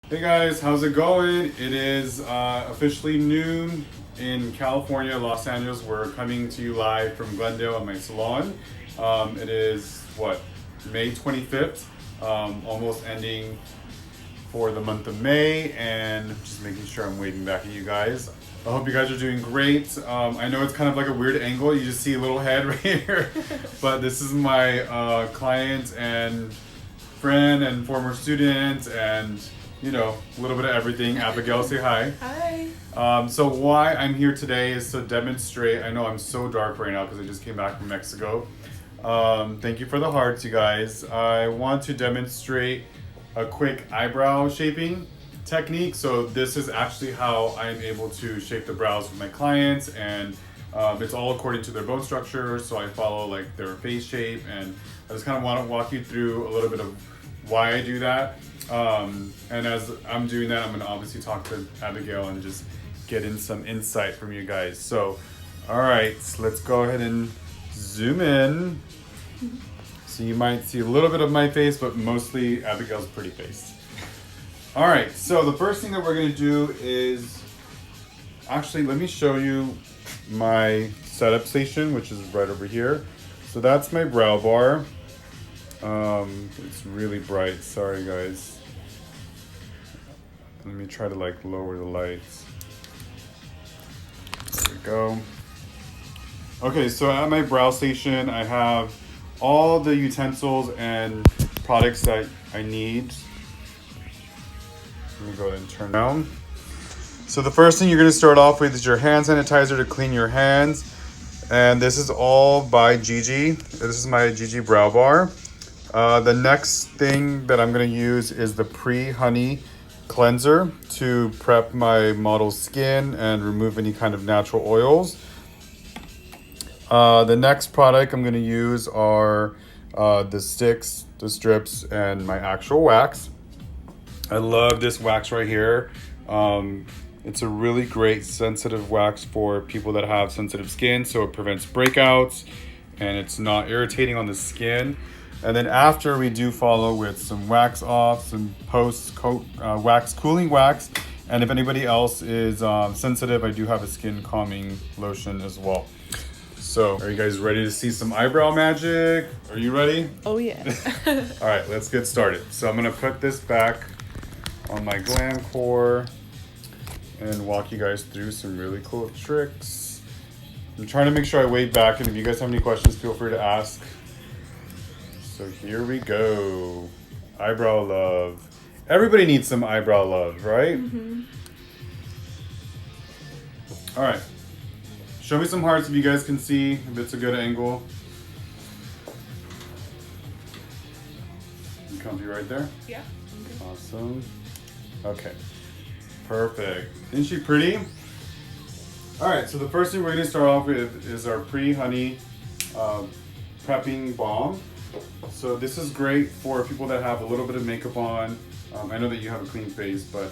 Hey guys, how's it going? It is officially noon in California, Los Angeles. We're coming to you live from Glendale at my salon. It is what, May 25th, almost ending for the month of May, and just making sure I'm waving back at you guys. I hope you guys are doing great. I know it's kind of like a weird angle. You just see a little head right here, but this is my client and friend and former student and a little bit of everything. Abigail, say hi. Hi. So why I'm here today is to demonstrate. I know I'm so dark right now because I just came back from Mexico. Thank you for the hearts, you guys. I want to demonstrate a quick eyebrow shaping technique. So this is actually how I'm able to shape the brows with my clients, and it's all according to their bone structure. So I follow like their face shape, and I just kind of want to walk you through a little bit of why I do that. And as I'm doing that, I'm going to obviously talk to Abigail and just get in some insight from you guys. So, all right, so let's go ahead and zoom in. So you might see a little bit of my face, but mostly Abigail's pretty face. All right, so the first thing that we're going to do is, actually, let me show you my setup station, which is right over here. So that's my brow bar. It's really bright. Sorry, guys. Let me try to like lower the lights. There we go. Okay, so at my brow station, I have all the utensils and products that I need. Let me go ahead and turn down. So the first thing you're going to start off with is your hand sanitizer to clean your hands. And this is all by Gigi. This is my Gigi brow bar. The next thing that I'm going to use is the pre-honey cleanser to prep my model's skin and remove any kind of natural oils. The next product I'm going to use are the sticks, the strips, and my actual wax. I love this wax right here. It's a really great sensitive wax for people that have sensitive skin, so it prevents breakouts and it's not irritating on the skin. And then after, we do follow with some wax off, some post-coat wax, cooling wax. And if anybody else is sensitive, I do have a skin calming lotion as well. So are you guys ready to see some eyebrow magic? Are you ready? Oh yeah. All right, let's get started. So I'm gonna put this back on my glam core and walk you guys through some really cool tricks. I'm trying to make sure I wave back, and if you guys have any questions, feel free to ask. So here we go. Eyebrow love. Everybody needs some eyebrow love, right? Mm-hmm. All right. Show me some hearts if you guys can see, if it's a good angle. You comfy right there? Yeah. Awesome. Okay. Perfect. Isn't she pretty? All right, so the first thing we're going to start off with is our pre-honey prepping balm. So this is great for people that have a little bit of makeup on. I know that you have a clean face, but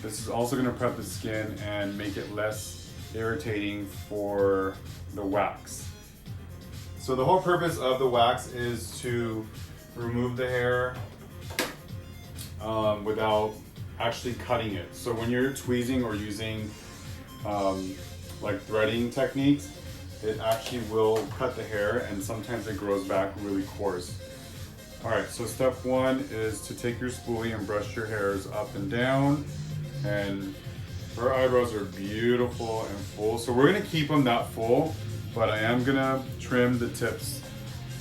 this is also going to prep the skin and make it less irritating for the wax. So the whole purpose of the wax is to remove the hair without actually cutting it. So when you're tweezing or using like threading techniques, it actually will cut the hair, and sometimes it grows back really coarse. All right, so step one is to take your spoolie and brush your hairs up and down. And her eyebrows are beautiful and full, so we're gonna keep them that full, but I am gonna trim the tips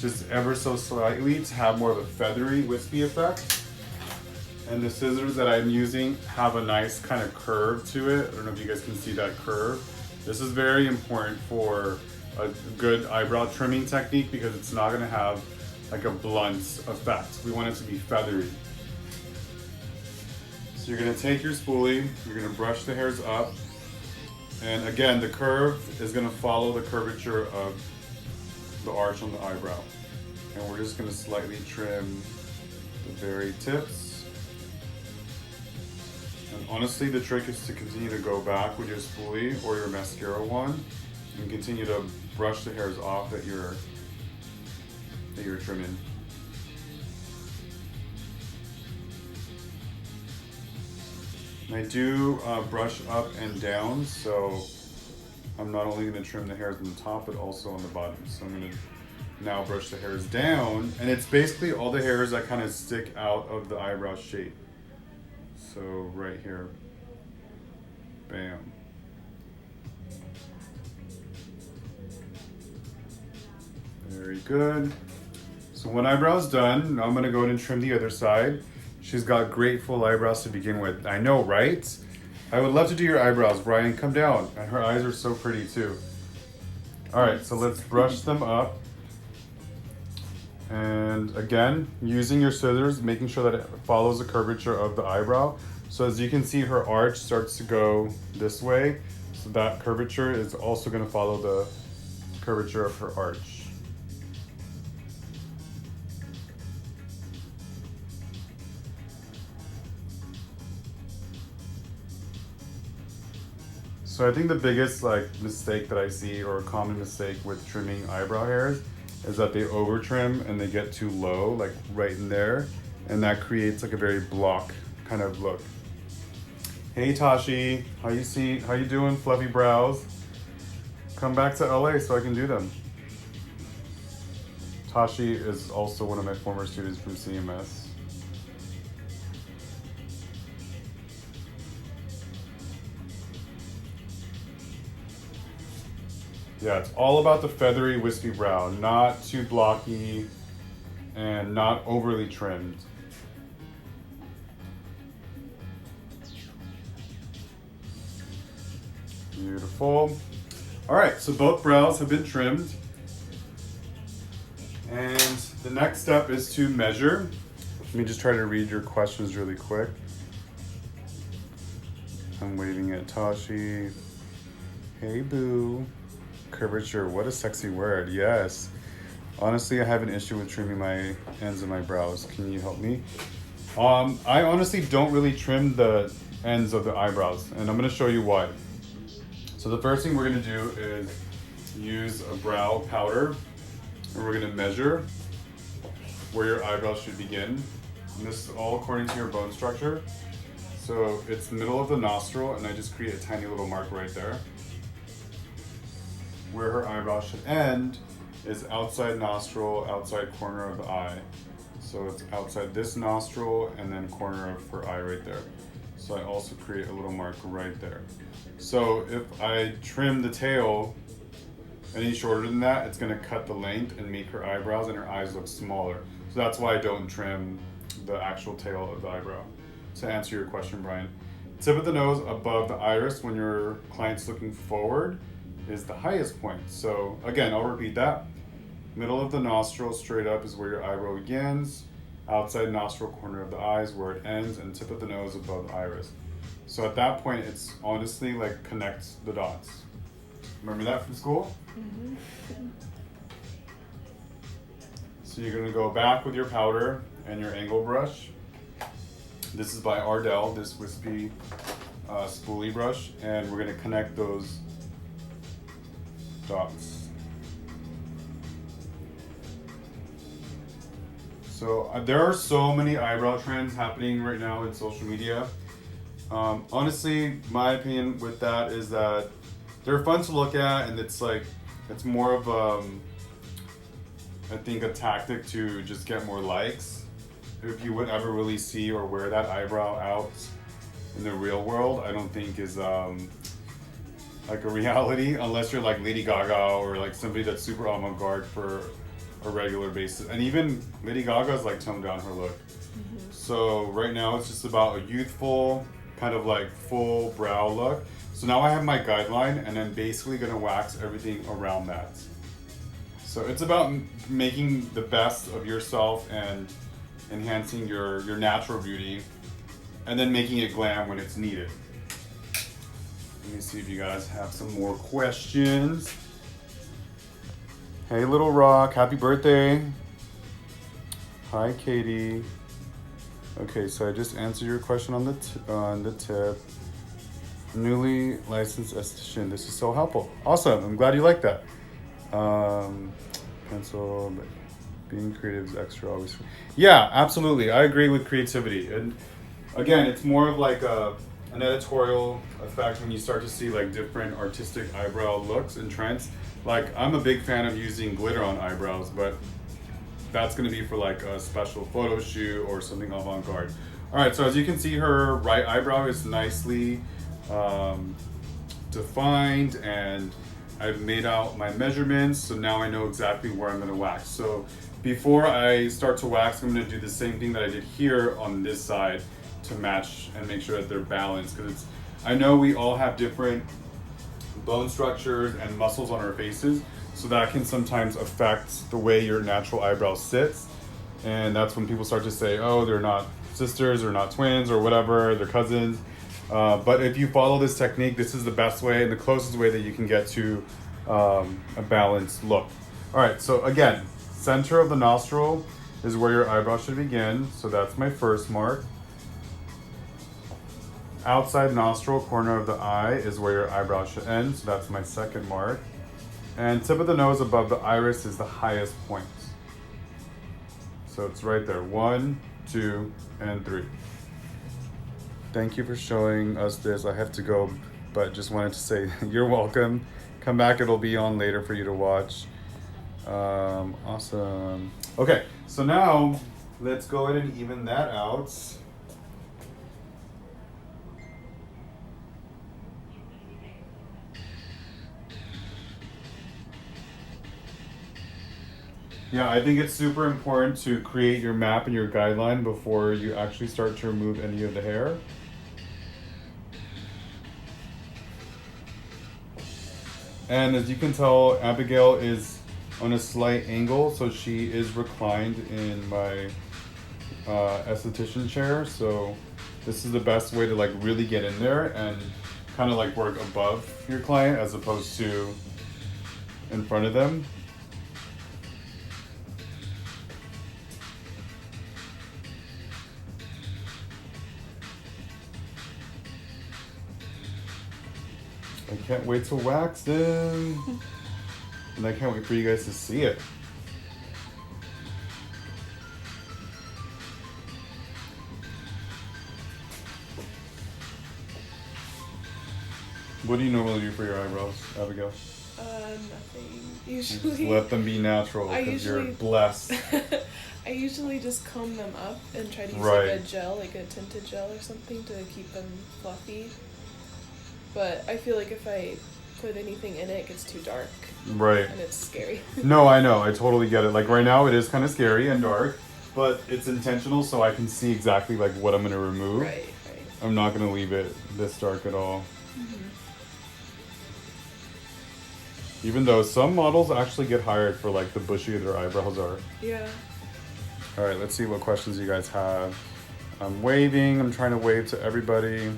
just ever so slightly to have more of a feathery, wispy effect. And the scissors that I'm using have a nice kind of curve to it. I don't know if you guys can see that curve. This is very important for a good eyebrow trimming technique because it's not going to have like a blunt effect. We want it to be feathery. So you're going to take your spoolie, you're going to brush the hairs up, and again, the curve is going to follow the curvature of the arch on the eyebrow. And we're just going to slightly trim the very tips. And honestly, the trick is to continue to go back with your spoolie or your mascara wand and continue to brush the hairs off that you're trimming. I do brush up and down, so I'm not only going to trim the hairs on the top, but also on the bottom. So I'm going to now brush the hairs down, and it's basically all the hairs that kind of stick out of the eyebrow shape. So right here, bam. Very good. So one eyebrow is done. Now I'm going to go ahead and trim the other side. She's got great full eyebrows to begin with. I know, right? I would love to do your eyebrows, Brian. Come down. And her eyes are so pretty too. All right, so let's brush them up. And again, using your scissors, making sure that it follows the curvature of the eyebrow. So as you can see, her arch starts to go this way. So that curvature is also going to follow the curvature of her arch. So I think the biggest mistake that I see, or a common mistake with trimming eyebrow hairs, is that they over trim and they get too low, like right in there, and that creates like a very block kind of look. Hey Tashi, how you doing, fluffy brows? Come back to LA so I can do them. Tashi is also one of my former students from CMS. Yeah, it's all about the feathery, wispy brow, not too blocky and not overly trimmed. Beautiful. All right, so both brows have been trimmed. And the next step is to measure. Let me just try to read your questions really quick. I'm waving at Tashi. Hey, boo. Curvature, what a sexy word. Yes. Honestly, I have an issue with trimming my ends of my brows. Can you help me? I honestly don't really trim the ends of the eyebrows, and I'm going to show you why. So the first thing we're going to do is use a brow powder, and we're going to measure where your eyebrows should begin. And this is all according to your bone structure. So it's the middle of the nostril, and I just create a tiny little mark right there. Where her eyebrow should end is outside nostril, outside corner of the eye. So it's outside this nostril and then corner of her eye right there. So I also create a little mark right there. So if I trim the tail any shorter than that, it's gonna cut the length and make her eyebrows and her eyes look smaller. So that's why I don't trim the actual tail of the eyebrow. To answer your question, Brian. Tip of the nose above the iris when your client's looking forward is the highest point. So again, I'll repeat that. Middle of the nostril straight up is where your eyebrow begins. Outside nostril corner of the eyes where it ends, and tip of the nose above the iris. So at that point, it's honestly like connects the dots. Remember that from school? Mm-hmm. So you're gonna go back with your powder and your angle brush. This is by Ardell, this wispy spoolie brush, and we're gonna connect those dots. So there are so many eyebrow trends happening right now in social media. Honestly, my opinion with that is that they're fun to look at, and it's more of I think a tactic to just get more likes. If you would ever really see or wear that eyebrow out in the real world, I don't think is like a reality, unless you're like Lady Gaga or like somebody that's super avant-garde for a regular basis. And even Lady Gaga's like toned down her look. Mm-hmm. So right now it's just about a youthful, kind of like full brow look. So now I have my guideline, and I'm basically gonna wax everything around that. So it's about making the best of yourself and enhancing your natural beauty, and then making it glam when it's needed. Let me see if you guys have some more questions. Hey, Little Rock, happy birthday. Hi, Katie. Okay, so I just answered your question on the tip. Newly licensed esthetician. This is so helpful. Awesome. I'm glad you like that. Pencil, but being creative is extra always. Yeah, absolutely. I agree with creativity. And again, it's more of like an editorial effect when you start to see like different artistic eyebrow looks and trends. Like I'm a big fan of using glitter on eyebrows, but that's gonna be for like a special photo shoot or something avant-garde. All right, so as you can see, her right eyebrow is nicely defined, and I've made out my measurements, so now I know exactly where I'm gonna wax. So before I start to wax, I'm gonna do the same thing that I did here on this side to match and make sure that they're balanced, because I know we all have different bone structures and muscles on our faces, so that can sometimes affect the way your natural eyebrow sits. And that's when people start to say, oh, they're not sisters or not twins or whatever, they're cousins. But if you follow this technique, this is the best way and the closest way that you can get to a balanced look. All right, so again, center of the nostril is where your eyebrow should begin. So that's my first mark. Outside nostril, corner of the eye is where your eyebrow should end. So that's my second mark. And tip of the nose above the iris is the highest point. So it's right there, 1, 2, and 3. Thank you for showing us this. I have to go, but just wanted to say you're welcome. Come back, it'll be on later for you to watch. Awesome. Okay, so now let's go ahead and even that out. Yeah, I think it's super important to create your map and your guideline before you actually start to remove any of the hair. And as you can tell, Abigail is on a slight angle, so she is reclined in my esthetician chair. So this is the best way to like really get in there and kind of like work above your client as opposed to in front of them. I can't wait to wax them. And I can't wait for you guys to see it. What do you normally do for your eyebrows, Abigail? Nothing. Usually. Just let them be natural because you're blessed. I usually just comb them up and try to use Right. like a gel, like a tinted gel or something to keep them fluffy. But I feel like if I put anything in it, it gets too dark. Right. And it's scary. No, I know. I totally get it. Like right now it is kind of scary and dark, but it's intentional so I can see exactly like what I'm going to remove. Right. I'm not going to leave it this dark at all. Mm-hmm. Even though some models actually get hired for like the bushier their eyebrows are. Yeah. All right, let's see what questions you guys have. I'm waving. I'm trying to wave to everybody.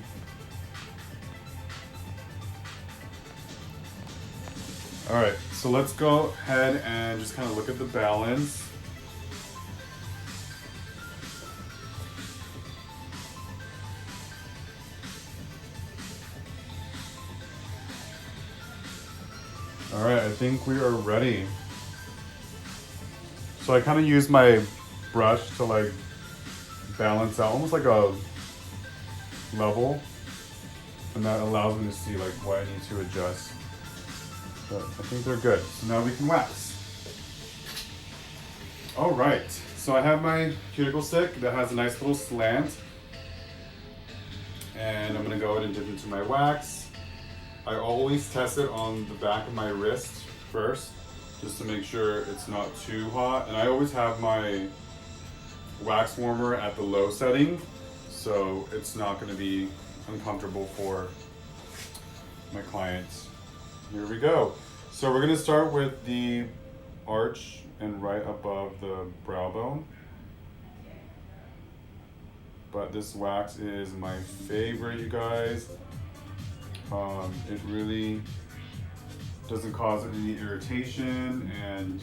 All right, so let's go ahead and just kind of look at the balance. All right, I think we are ready. So I kind of use my brush to like balance out, almost like a level, and that allows me to see like what I need to adjust. But I think they're good. So now we can wax. All right, so I have my cuticle stick that has a nice little slant, and I'm gonna go ahead and dip into my wax. I always test it on the back of my wrist first, just to make sure it's not too hot. And I always have my wax warmer at the low setting, so it's not gonna be uncomfortable for my clients. Here we go. So we're gonna start with the arch and right above the brow bone. But this wax is my favorite, you guys. It really doesn't cause any irritation. And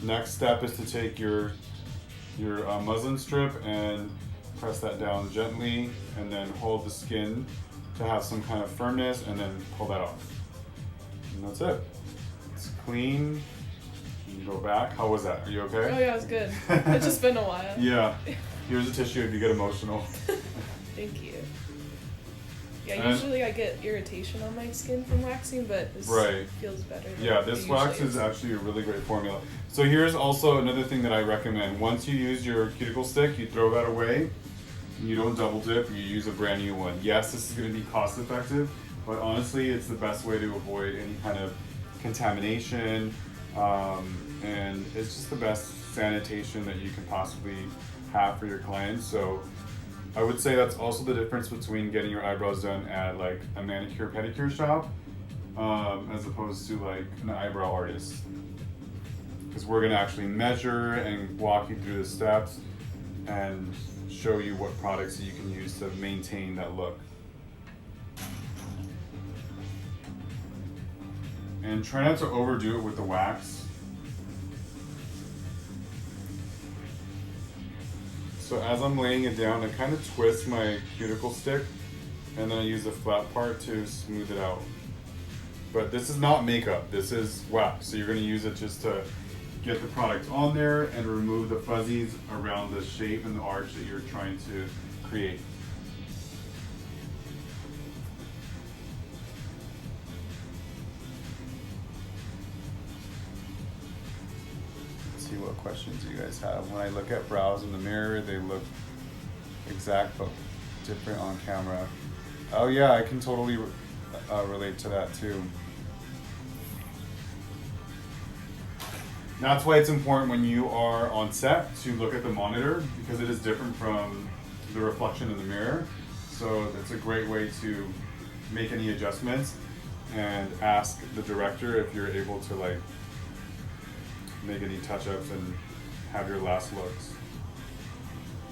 next step is to take your muslin strip and press that down gently, and then hold the skin to have some kind of firmness, and then pull that off. And that's it. It's clean. You can go back. How was that? Are you okay? Oh yeah, it was good. It's just been a while. Yeah. Here's a tissue if you get emotional. Thank you. Yeah, usually I get irritation on my skin from waxing, but this feels better. Yeah, this wax is actually a really great formula. So here's also another thing that I recommend. Once you use your cuticle stick, you throw that away. You don't double dip, you use a brand new one. Yes, this is going to be cost effective, but honestly, it's the best way to avoid any kind of contamination, and it's just the best sanitation that you can possibly have for your clients. So I would say that's also the difference between getting your eyebrows done at like a manicure pedicure shop as opposed to like an eyebrow artist, because we're going to actually measure and walk you through the steps and show you what products that you can use to maintain that look. And try not to overdo it with the wax. So as I'm laying it down, I kind of twist my cuticle stick and then I use the flat part to smooth it out. But this is not makeup, this is wax. So you're going to use it just to get the product on there and remove the fuzzies around the shape and the arch that you're trying to create. Let's see what questions you guys have. When I look at brows in the mirror, they look exact but different on camera. Oh yeah, I can totally relate to that too. That's why it's important when you are on set to look at the monitor, because it is different from the reflection in the mirror. So it's a great way to make any adjustments and ask the director if you're able to like make any touch-ups and have your last looks.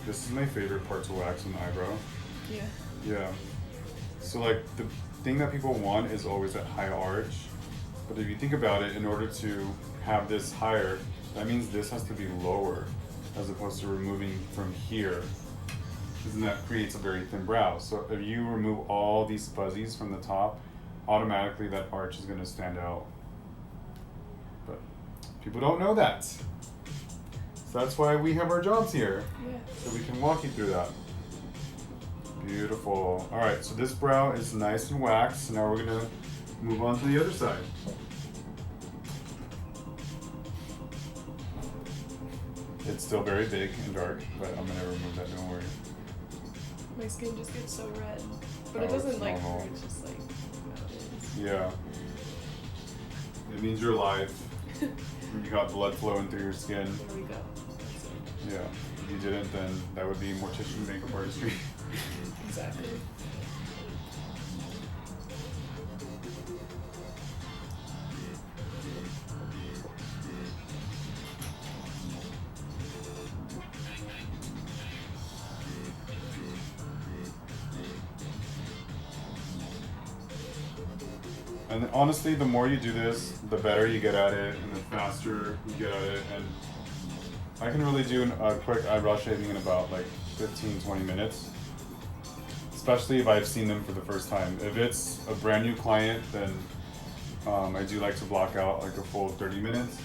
This is my favorite part to wax an eyebrow. Yeah. Yeah. So like the thing that people want is always that high arch. But if you think about it, in order to have this higher, that means this has to be lower as opposed to removing from here. And that creates a very thin brow. So if you remove all these fuzzies from the top, automatically that arch is going to stand out. But people don't know that. So that's why we have our jobs here. Yeah. So we can walk you through that. Beautiful. All right, so this brow is nice and waxed. So now we're going to move on to the other side. It's still very big and dark, but I'm gonna remove that, don't worry. My skin just gets so red. But it doesn't like hurt, it's just like how it is. Yeah. It means you're alive. You got blood flowing through your skin. There we go. Yeah. If you didn't, then that would be mortician makeup artistry. Exactly. And honestly, the more you do this, the better you get at it, and the faster you get at it. And I can really do a quick eyebrow shaving in about like 15-20 minutes, especially if I've seen them for the first time. If it's a brand new client, then I do like to block out like a full 30 minutes,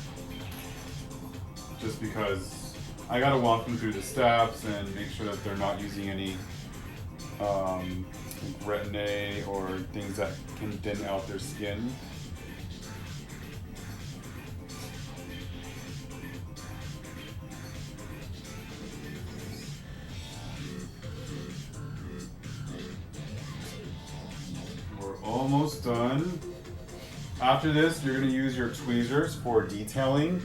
just because I gotta walk them through the steps and make sure that they're not using any retin-A or things that can thin out their skin. We're almost done. After this, you're going to use your tweezers for detailing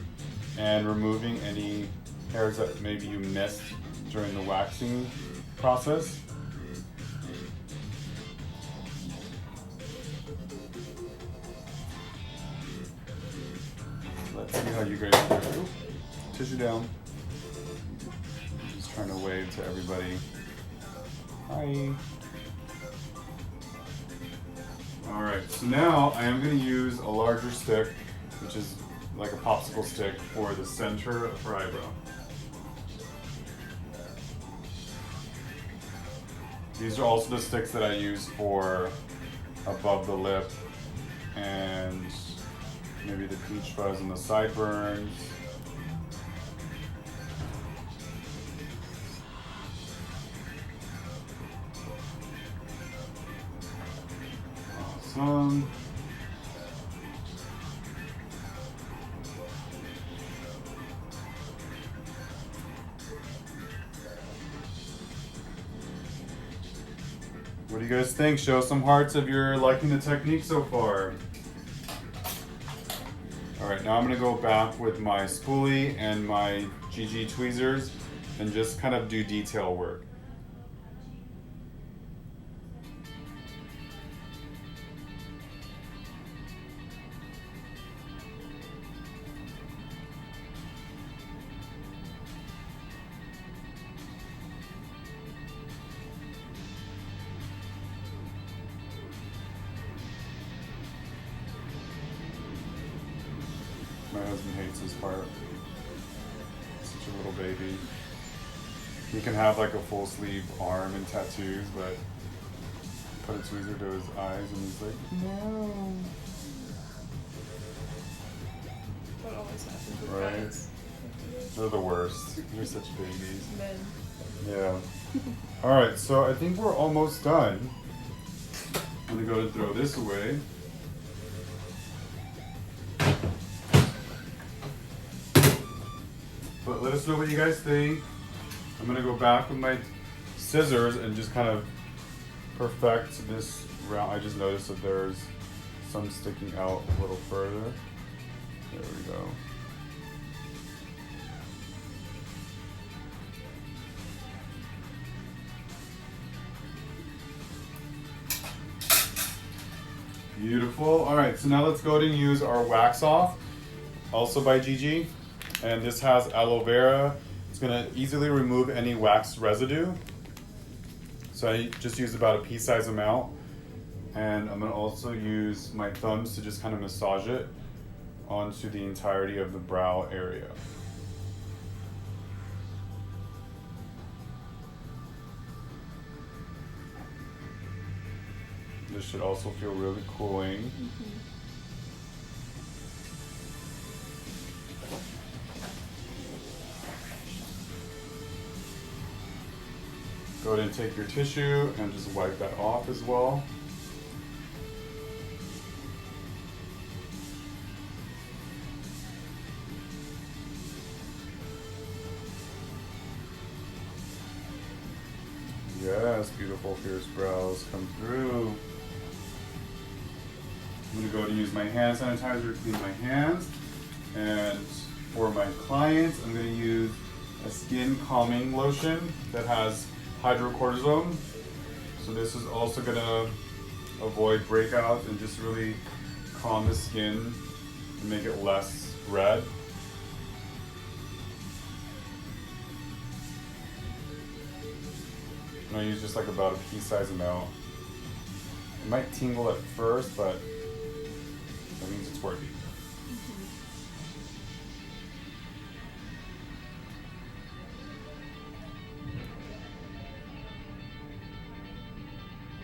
and removing any hairs that maybe you missed during the waxing process. Let's see how you guys do. Tissue down. Just trying to wave to everybody. Hi. Alright, so now I am going to use a larger stick, which is like a popsicle stick, for the center of her eyebrow. These are also the sticks that I use for above the lip and maybe the peach fuzz and the sideburns. What do you guys think? Show some hearts if you're liking the technique so far. Alright, now I'm going to go back with my spoolie and my GG tweezers and just kind of do detail work. My husband hates his part. Such a little baby. He can have like a full sleeve arm and tattoos, but put a tweezer to his eyes and he's like, no. What always happens with Right. guys? They're the worst. They're such babies. Men. Yeah. Alright, so I think we're almost done. I'm gonna go and throw this away. But let us know what you guys think. I'm gonna go back with my scissors and just kind of perfect this round. I just noticed that there's some sticking out a little further. There we go. Beautiful. All right, so now let's go ahead and use our wax off, also by GG. And this has aloe vera. It's gonna easily remove any wax residue. So I just use about a pea-size amount. And I'm gonna also use my thumbs to just kind of massage it onto the entirety of the brow area. This should also feel really cooling. Mm-hmm. Go ahead and take your tissue and just wipe that off as well. Yes, beautiful fierce brows come through. I'm gonna go ahead and use my hand sanitizer to clean my hands. And for my clients, I'm gonna use a skin calming lotion that has hydrocortisone. So this is also gonna avoid breakouts and just really calm the skin and make it less red. And I use just like about a pea-size amount. It might tingle at first, but that means it's working.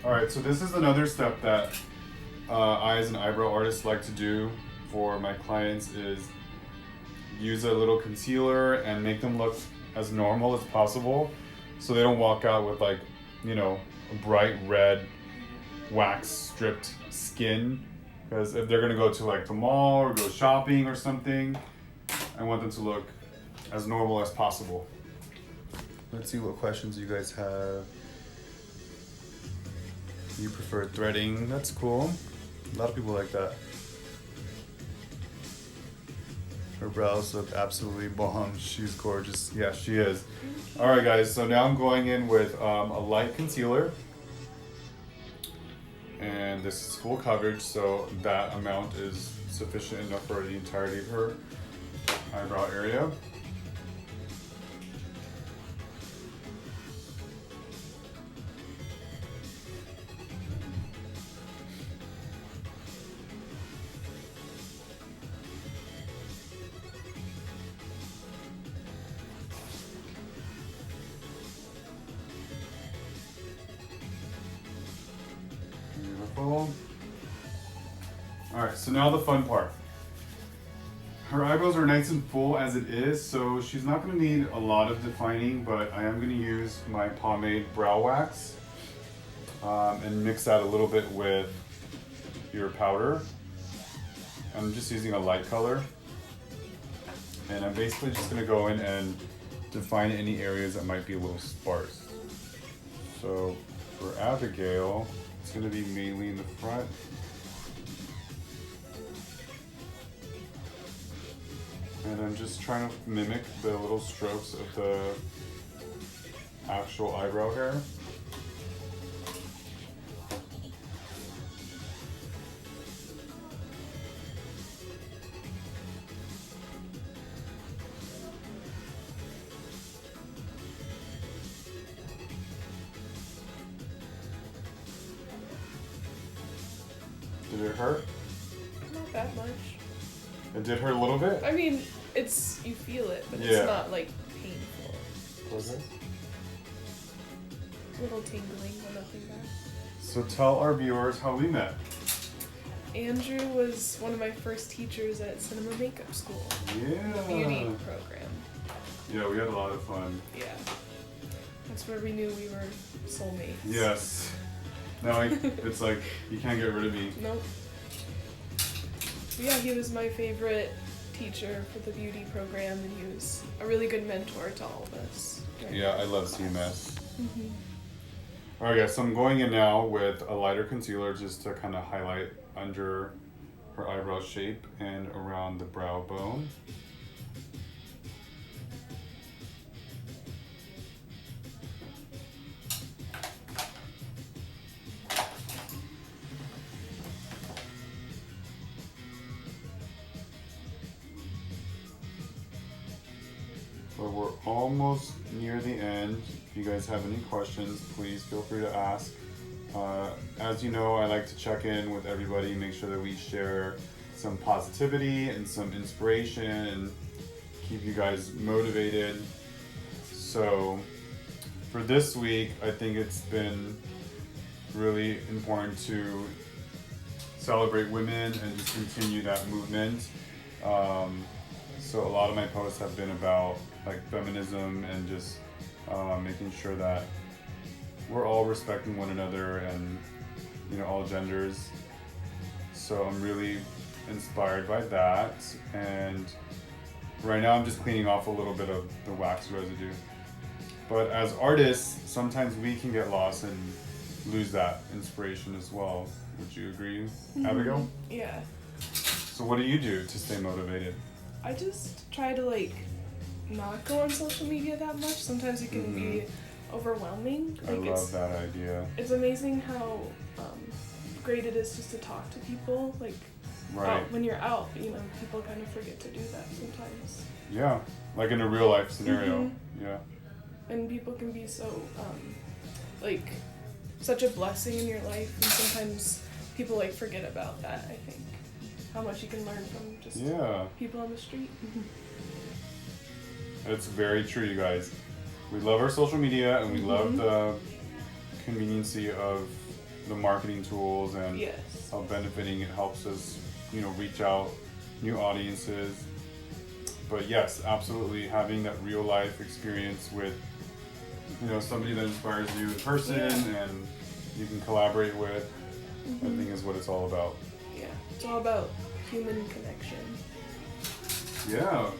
Alright, so this is another step that eyes and eyebrow artists like to do for my clients is use a little concealer and make them look as normal as possible so they don't walk out with like, you know, a bright red wax stripped skin. Because if they're gonna go to like the mall or go shopping or something, I want them to look as normal as possible. Let's see what questions you guys have. You prefer threading, that's cool. A lot of people like that. Her brows look absolutely bomb. She's gorgeous. Yeah, she is. All right, guys, so now I'm going in with a light concealer. And this is full coverage, so that amount is sufficient enough for the entirety of her eyebrow area. Beautiful. Alright, so now the fun part. Her eyebrows are nice and full as it is, so she's not going to need a lot of defining, but I am going to use my pomade brow wax and mix that a little bit with your powder. I'm just using a light color. And I'm basically just gonna go in and define any areas that might be a little sparse. So for Abigail, it's gonna be mainly in the front. And I'm just trying to mimic the little strokes of the actual eyebrow hair. Did it hurt? Not that much. It did hurt a little bit? I mean, you feel it, but Yeah. it's not like painful. Was it? A little tingling, but nothing bad. So tell our viewers how we met. Andrew was one of my first teachers at cinema makeup school. Yeah. The beauty program. Yeah, we had a lot of fun. Yeah. That's where we knew we were soulmates. Yes. Now it's like, you can't get rid of me. Nope. Yeah, he was my favorite teacher for the beauty program, and he was a really good mentor to all of us. Yeah, I love CMS. Mm-hmm. Alright guys, so I'm going in now with a lighter concealer just to kind of highlight under her eyebrow shape and around the brow bone. But we're almost near the end. If you guys have any questions, please feel free to ask. As you know, I like to check in with everybody, make sure that we share some positivity and some inspiration and keep you guys motivated. So for this week, I think it's been really important to celebrate women and just continue that movement. So a lot of my posts have been about like feminism and just making sure that we're all respecting one another and, you know, all genders. So I'm really inspired by that. And right now I'm just cleaning off a little bit of the wax residue. But as artists, sometimes we can get lost and lose that inspiration as well. Would you agree, Abigail? Yeah. So what do you do to stay motivated? I just try to not go on social media that much. Sometimes it can be overwhelming. I love that idea. It's amazing how great it is just to talk to people. Right. When you're out, people kind of forget to do that sometimes. Yeah, like in a real life scenario. Mm-hmm. Yeah. And people can be so, such a blessing in your life, and sometimes people forget about that, I think. How much you can learn from just people on the street. It's very true, you guys. We love our social media and we love the conveniency of the marketing tools and how benefiting it helps us, reach out new audiences. But yes, absolutely having that real life experience with, somebody that inspires you in person and you can collaborate with, I think is what it's all about. Yeah, it's all about human connection. Yeah,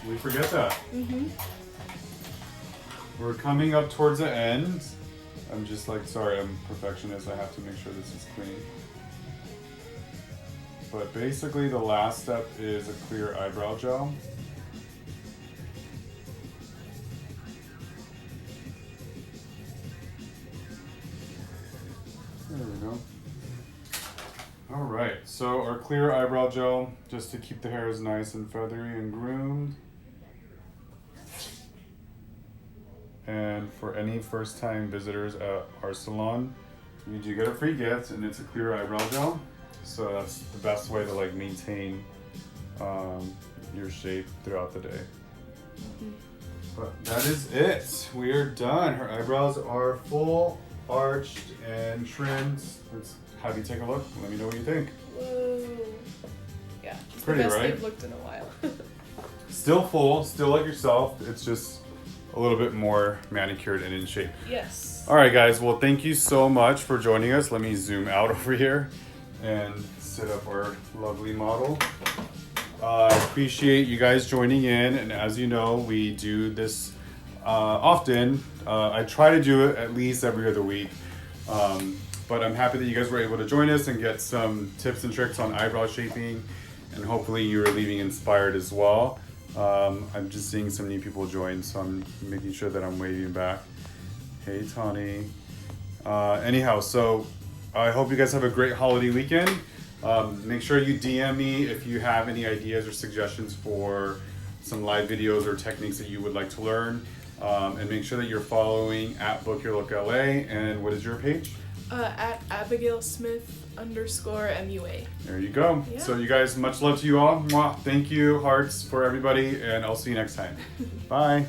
we forget that. We're coming up towards the end. I'm just sorry, I'm a perfectionist. I have to make sure this is clean. But basically the last step is a clear eyebrow gel. There we go. All right, so our clear eyebrow gel, just to keep the hairs nice and feathery and groomed. And for any first-time visitors at our salon, you do get a free gift, and it's a clear eyebrow gel. So that's the best way to maintain your shape throughout the day. But that is it. We are done. Her eyebrows are full, arched, and trimmed. Let's have you take a look. Let me know what you think. Whoa. Yeah, it's Pretty, the best right? they've looked in a while. Still full, still like yourself. It's just a little bit more manicured and in shape. Yes. All right, guys. Well, thank you so much for joining us. Let me zoom out over here. and sit up our lovely model. I appreciate you guys joining in, and as you know, we do this often. I try to do it at least every other week, but I'm happy that you guys were able to join us and get some tips and tricks on eyebrow shaping, and hopefully you are leaving inspired as well. I'm just seeing some new people join, so I'm making sure that I'm waving back. Hey Tani. Anyhow, so I hope you guys have a great holiday weekend. Make sure you DM me if you have any ideas or suggestions for some live videos or techniques that you would like to learn. And make sure that you're following at Book Your Look LA. And what is your page? At Abigail Smith_MUA. There you go. Yeah. So you guys, much love to you all. Mwah. Thank you, hearts for everybody, and I'll see you next time. Bye.